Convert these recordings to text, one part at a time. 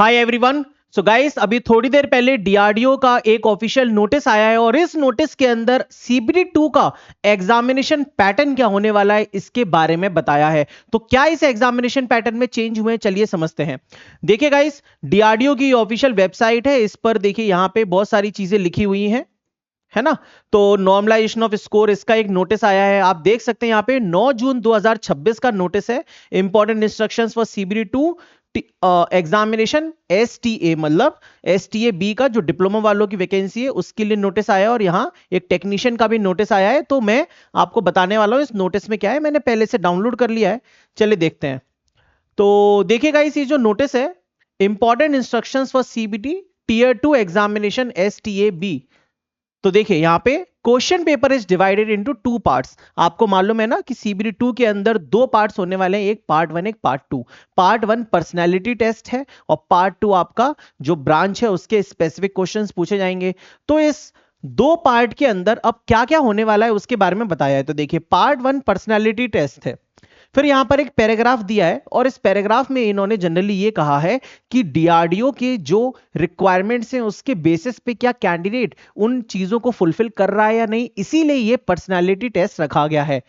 Hi everyone. So guys, अभी थोड़ी देर पहले डीआरडीओ का एक ऑफिशियल नोटिस आया है और इस नोटिस के अंदर सीबीटी 2 का एग्जामिनेशन पैटर्न क्या होने वाला है इसके बारे में बताया है। तो क्या इस एग्जामिनेशन पैटर्न में चेंज हुए हैं, चलिए समझते हैं। देखिए गाइस, डीआरडीओ की ऑफिशियल वेबसाइट है, इस पर देखिए यहां पे बहुत सारी चीजें लिखी हुई हैं, है ना। तो नॉर्मलाइजेशन ऑफ स्कोर, इसका एक नोटिस आया है, आप देख सकते हैं यहाँ पे 9 जून 2026 का नोटिस है। Important instructions for CBT 2 examination STA, मतलब एसटीए बी का जो डिप्लोमा वालों की वैकेंसी है उसके लिए नोटिस आया है, और यहाँ एक टेक्नीशियन का भी नोटिस आया है। तो मैं आपको बताने वाला हूँ इस नोटिस में क्या है, मैंने पहले से डाउनलोड कर लिया है, चलिए देखते हैं। तो देखिएगा इस जो नोटिस है, important instructions for CBT tier 2 examination STA B. तो देखिए यहां पे question paper is divided into 2 parts. आपको मालूम है ना कि सीबीटी 2 के अंदर 2 पार्ट्स होने वाले हैं, एक पार्ट 1 एक पार्ट 2। पार्ट 1 पर्सनैलिटी टेस्ट है और पार्ट 2 आपका जो ब्रांच है उसके स्पेसिफिक क्वेश्चंस पूछे जाएंगे। तो इस 2 पार्ट के अंदर अब क्या क्या होने वाला है उसके बारे में बताया है। तो देखिए पार्ट 1 पर्सनैलिटी टेस्ट है, फिर यहां पर एक पैराग्राफ दिया है और इस पैराग्राफ में इन्होंने जनरली ये कहा है कि डीआरडीओ के जो रिक्वायरमेंट्स हैं उसके बेसिस पे क्या कैंडिडेट उन चीजों को फुलफिल कर रहा है या नहीं, इसीलिए ये पर्सनालिटी टेस्ट रखा गया है।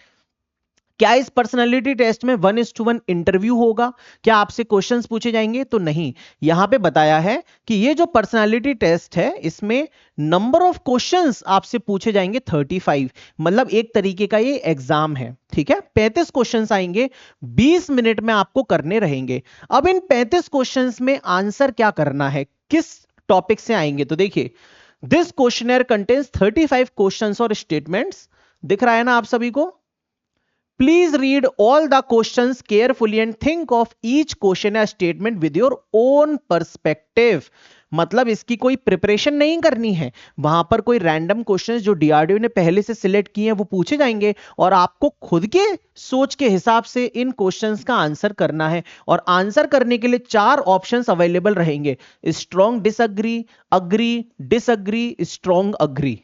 क्या इस पर्सनालिटी टेस्ट में 1:1 इंटरव्यू होगा? क्या आपसे क्वेश्चंस पूछे जाएंगे? तो नहीं, यहां पे बताया है कि ये जो पर्सनालिटी टेस्ट है इसमें नंबर ऑफ क्वेश्चंस आपसे पूछे जाएंगे 35, मतलब एक तरीके का ये एग्जाम है, ठीक है। 35 क्वेश्चंस आएंगे, 20 मिनट में आपको करने रहेंगे। अब इन 35 क्वेश्चंस में आंसर क्या करना है, किस टॉपिक से आएंगे? तो देखिए, दिस क्वेश्चनर कंटेन्स 35 क्वेश्चंस और स्टेटमेंट्स। दिख रहा है ना आप सभी को? Please read all the questions carefully and think of each question as statement with your own perspective। मतलब इसकी कोई प्रिपरेशन नहीं करनी है, वहां पर कोई रैंडम क्वेश्चंस जो डीआरडीओ ने पहले से सिलेक्ट किए हैं वो पूछे जाएंगे और आपको खुद के सोच के हिसाब से इन क्वेश्चंस का आंसर करना है। और आंसर करने के लिए 4 ऑप्शंस अवेलेबल रहेंगे: strong disagree, agree, disagree, strong agree.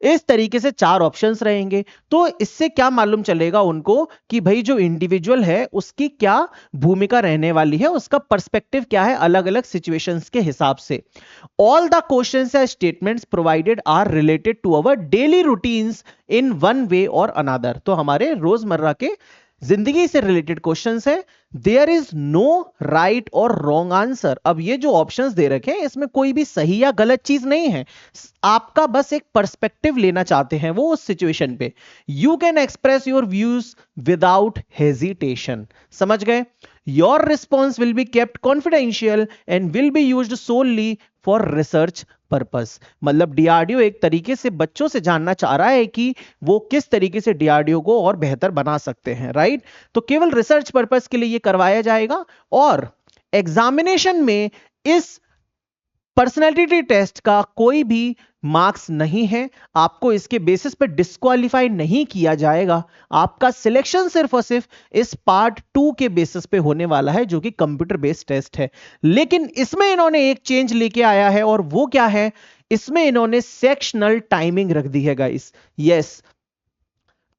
इस तरीके से 4 ऑप्शंस रहेंगे। तो इससे क्या मालूम चलेगा उनको कि भाई जो इंडिविजुअल है उसकी क्या भूमिका रहने वाली है, उसका पर्सपेक्टिव क्या है अलग अलग सिचुएशंस के हिसाब से। All the questions and statements provided are related to our daily routines in one way और अनदर। तो हमारे रोजमर्रा के जिंदगी से रिलेटेड क्वेश्चंस है। देयर इज नो राइट और रॉन्ग आंसर। अब ये जो ऑप्शंस दे रखे हैं इसमें कोई भी सही या गलत चीज नहीं है, आपका बस एक पर्सपेक्टिव लेना चाहते हैं वो उस सिचुएशन पे। You can express your views without hesitation. समझ गए? Your response will be kept confidential and will be used solely for research purpose. मतलब डीआरडीओ एक तरीके से बच्चों से जानना चाह रहा है कि वो किस तरीके से डीआरडीओ को और बेहतर बना सकते हैं, राइट। तो केवल रिसर्च पर्पस के लिए ये करवाया जाएगा और एग्जामिनेशन में इस पर्सनैलिटी टेस्ट का कोई भी मार्क्स नहीं है, आपको इसके बेसिस पे डिस्क्वालीफाई नहीं किया जाएगा। आपका सिलेक्शन सिर्फ और सिर्फ इस पार्ट 2 के बेसिस पे होने वाला है जो कि कंप्यूटर बेस्ड टेस्ट है। लेकिन इसमें इन्होंने एक चेंज लेके आया है और वो क्या है, इसमें इन्होंने सेक्शनल टाइमिंग रख दी है guys. Yes,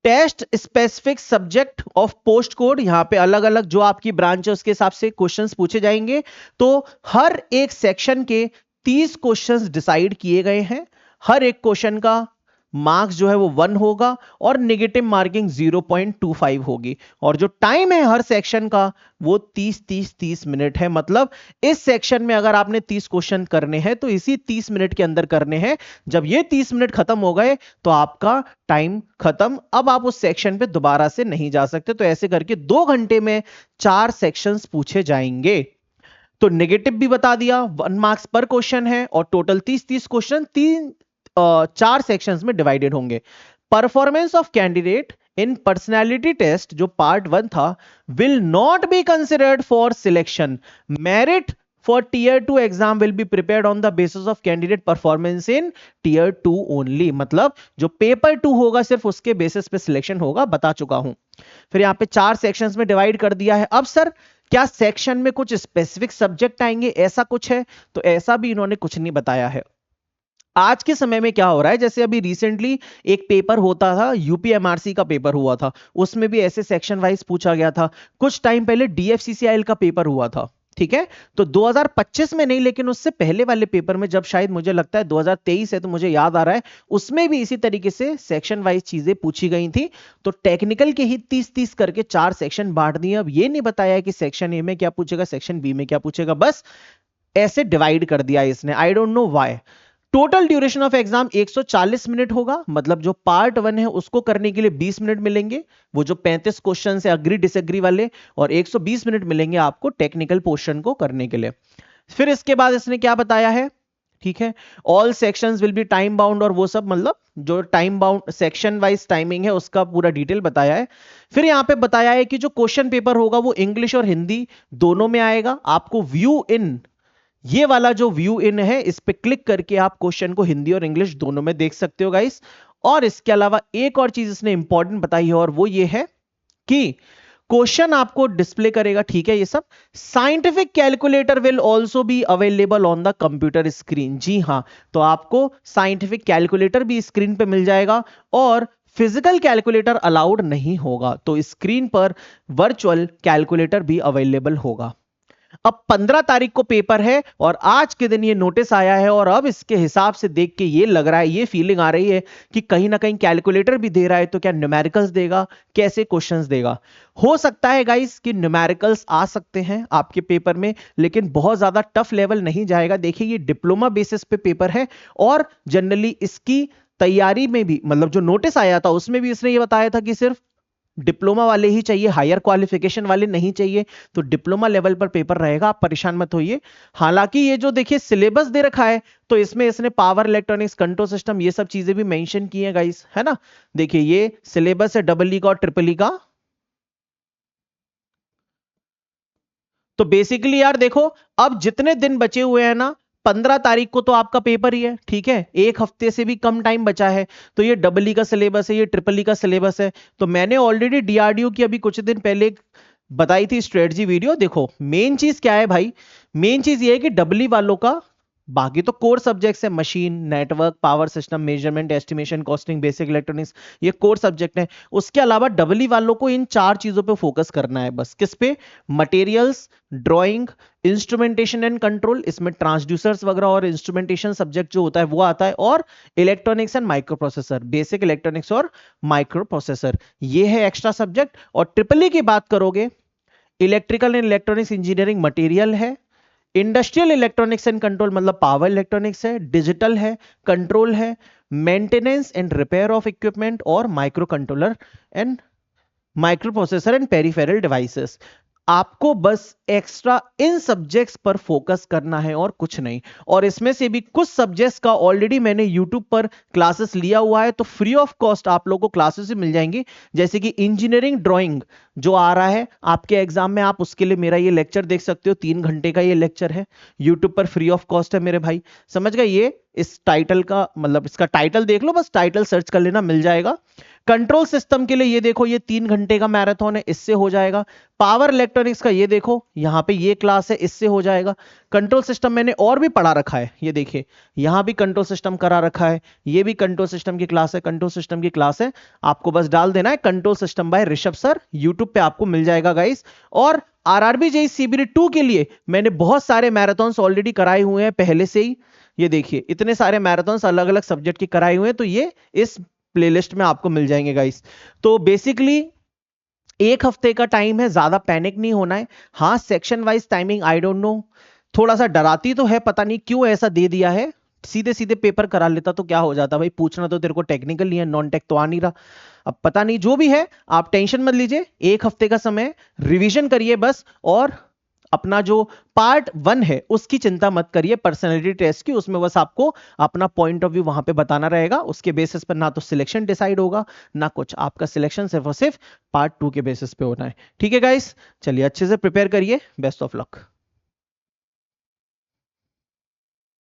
test specific subject of post code, यहां पे अलग अलग जो आपकी ब्रांच है उसके हिसाब से क्वेश्चंस पूछे जाएंगे। तो हर एक सेक्शन के 30 क्वेश्चंस डिसाइड किए गए हैं। हर एक क्वेश्चन का मार्क्स जो है वो 1 होगा और नेगेटिव मार्किंग 0.25 होगी। और जो टाइम है हर सेक्शन का वो 30 मिनट है। मतलब इस सेक्शन में अगर आपने 30 क्वेश्चन करने हैं तो इसी 30 मिनट के अंदर करने हैं। जब ये 30 मिनट खत्म हो गए तो आपका टाइम खत्म, अब आप उस सेक्शन पे दोबारा से नहीं जा सकते। तो ऐसे करके 2 घंटे में 4 सेक्शंस पूछे जाएंगे। तो नेगेटिव भी बता दिया, 1 मार्क्स पर क्वेश्चन है और टोटल 30 क्वेश्चन 4 सेक्शंस में डिवाइडेड होंगे। Performance of candidate in personality test जो पार्ट 1 था will not be considered for selection. Merit for tier 2 exam will be prepared on the basis of candidate performance in tier 2 only. मतलब जो paper 2 होगा सिर्फ उसके basis पे selection होगा, बता चुका हूं। फिर यहां पे 4 सेक्शंस में डिवाइड कर दिया है। अब सर क्या सेक्शन में कुछ स्पेसिफिक सब्जेक्ट आएंगे, ऐसा कुछ है? तो ऐसा भी इन्होंने कुछ नहीं बताया है। आज के समय में क्या हो रहा है, जैसे अभी रिसेंटली एक पेपर होता था, यूपीएमआरसी का पेपर हुआ था, उसमें भी ऐसे सेक्शन वाइज पूछा गया था। कुछ टाइम पहले डीएफसीसीआईएल का पेपर हुआ था, ठीक है। तो 2025 में नहीं, लेकिन उससे पहले वाले पेपर में, जब शायद मुझे लगता है 2023 है, तो मुझे याद आ रहा है उसमें भी इसी तरीके से सेक्शन वाइज चीजें पूछी गई थी। तो टेक्निकल के ही 30-30 करके 4 सेक्शन बांट दिए। अब ये नहीं बताया है कि सेक्शन ए में क्या पूछेगा, सेक्शन बी में क्या पूछेगा, बस ऐसे डिवाइड कर दिया इसने। I don't know why. Total duration of exam 140 minute होगा, मतलब जो पार्ट 1 है उसको करने के लिए 20 मिनट मिलेंगे, वो जो 35 क्वेश्चन है अग्री डिसएग्री वाले, और 120 मिनट मिलेंगे आपको टेक्निकल पोर्शन को करने के लिए। फिर इसके बाद इसने क्या बताया है, ठीक है, all sections will be time bound, और वो सब, मतलब जो time bound section wise timing है उसका पूरा डिटेल बताया है। फिर यहां पे बताया है कि जो क्वेश्चन पेपर होगा वो इंग्लिश और हिंदी दोनों में आएगा। आपको व्यू इन, ये वाला जो व्यू इन है, इस पे क्लिक करके आप क्वेश्चन को हिंदी और इंग्लिश दोनों में देख सकते हो गाइस। और इसके अलावा एक और चीज इसने इंपॉर्टेंट बताई है, और वो ये है कि क्वेश्चन आपको डिस्प्ले करेगा, ठीक है, ये सब। Scientific calculator will also be available on the computer screen. जी हां, तो आपको साइंटिफिक कैलकुलेटर भी स्क्रीन पे मिल जाएगा, और फिजिकल कैलकुलेटर अलाउड नहीं होगा, तो स्क्रीन पर वर्चुअल कैलकुलेटर भी अवेलेबल होगा। अब 15 तारीख को पेपर है, और आज के दिन ये नोटिस आया है, और अब इसके हिसाब से देख के ये लग रहा है, ये फीलिंग आ रही है कि कहीं ना कहीं कैलकुलेटर भी दे रहा है, तो क्या न्यूमेरिकल्स देगा, कैसे क्वेश्चंस देगा। हो सकता है गाइस कि न्यूमेरिकल्स आ सकते हैं आपके पेपर में, लेकिन बहुत ज्यादा टफ लेवल नहीं जाएगा। देखिए ये डिप्लोमा बेसिस पे पेपर है, और जनरली इसकी तैयारी में भी, मतलब जो नोटिस आया था उसमें भी इसने ये बताया था कि सिर्फ डिप्लोमा वाले ही चाहिए, हायर क्वालिफिकेशन वाले नहीं चाहिए। तो डिप्लोमा लेवल पर पेपर रहेगा, आप परेशान मत होइए। हालांकि ये जो देखिए सिलेबस दे रखा है, तो इसमें इसने पावर इलेक्ट्रॉनिक्स, कंट्रोल सिस्टम, ये सब चीजें भी मेंशन की हैं गाइस, है ना। देखिए ये सिलेबस है डबल ई का और ट्रिपल ई का। तो बेसिकली यार देखो, अब जितने दिन बचे हुए हैं ना, 15 तारीख को तो आपका पेपर ही है, ठीक है, एक हफ्ते से भी कम टाइम बचा है। तो ये डबल ई का सिलेबस है, ये ट्रिपल ई का सिलेबस है। तो मैंने ऑलरेडी डीआरडीओ की अभी कुछ दिन पहले बताई थी स्ट्रेटजी वीडियो। देखो मेन चीज क्या है भाई, मेन चीज ये है कि डबल ई वालों का, बाकी तो कोर सब्जेक्ट्स है, machine, network, power system, measurement, estimation, costing, basic electronics, ये कोर सब्जेक्ट है। उसके अलावा डबल ई वालों को इन 4 चीजों पे फोकस करना है बस। किस पे? Materials, drawing, instrumentation and control, इसमें ट्रांसड्यूसर्स वगैरह और इंस्ट्रूमेंटेशन सब्जेक्ट जो होता है वो आता है, और electronics and micro processor, basic electronics और माइक्रो प्रोसेसर, ये है एक्स्ट्रा सब्जेक्ट। और ट्रिपल ई की बात करोगे, electrical and electronics engineering material है, इंडस्ट्रियल इलेक्ट्रॉनिक्स एंड कंट्रोल मतलब पावर इलेक्ट्रॉनिक्स है, डिजिटल है, कंट्रोल है, maintenance and repair of equipment, और micro controller and micro processor and peripheral devices. आपको बस एक्स्ट्रा इन सब्जेक्ट्स पर फोकस करना है और कुछ नहीं। और इसमें से भी कुछ सब्जेक्ट्स का ऑलरेडी मैंने यूट्यूब पर क्लासेस लिया हुआ है, तो फ्री ऑफ कॉस्ट आप लोगों को क्लासेस मिल जाएंगी। जैसे कि इंजीनियरिंग ड्राइंग जो आ रहा है आपके एग्जाम में, आप उसके लिए मेरा ये लेक्चर देख सकते हो, 3 घंटे का ये लेक्चर है, यूट्यूब पर फ्री ऑफ कॉस्ट है मेरे भाई, समझ गए। ये इस टाइटल का मतलब, इसका टाइटल देख लो, बस टाइटल सर्च कर लेना, मिल जाएगा। कंट्रोल सिस्टम के लिए ये देखो, ये 3 घंटे का मैराथन है, इससे हो जाएगा। पावर इलेक्ट्रॉनिक्स का ये देखो, यहां पे ये क्लास है, इससे हो जाएगा। कंट्रोल सिस्टम मैंने और भी पढ़ा रखा है, ये देखिए यहां भी कंट्रोल सिस्टम करा रखा है, ये भी कंट्रोल सिस्टम की क्लास है, कंट्रोल सिस्टम की क्लास है। आपको बस डाल देना है control system by Rishabh sir, YouTube पे आपको मिल जाएगा गाइस। और आरआरबी जेईई सीबीडी 2 के लिए मैंने बहुत सारे मैराथन्स ऑलरेडी कराए हुए हैं पहले से ही। ये देखिए इतने सारे मैराथन्स अलग अलग सब्जेक्ट के कराए हुए हैं, तो ये इस प्लेलिस्ट में आपको मिल जाएंगे गाइस। तो बेसिकली एक हफ्ते का टाइम है, ज्यादा पैनिक नहीं होना है। हाँ section wise timing I don't know, थोड़ा सा डराती तो है, पता नहीं क्यों ऐसा दे दिया है। सीधे सीधे पेपर करा लेता तो क्या हो जाता भाई, पूछना तो तेरे को टेक्निकल नहीं है, नॉन टेक तो आ नहीं रहा। अब पता नहीं, जो भी है आप टेंशन मत लीजिए, एक हफ्ते का समय, रिवीजन करिए बस, और अपना जो पार्ट 1 है उसकी चिंता मत करिए, पर्सनैलिटी टेस्ट की, उसमें बस आपको अपना पॉइंट ऑफ व्यू वहां पे बताना रहेगा। उसके बेसिस पर ना तो सिलेक्शन डिसाइड होगा ना कुछ, आपका सिलेक्शन सिर्फ और सिर्फ पार्ट 2 के बेसिस पे होना है। ठीक है गाइस, चलिए अच्छे से प्रिपेयर करिए, बेस्ट ऑफ लक।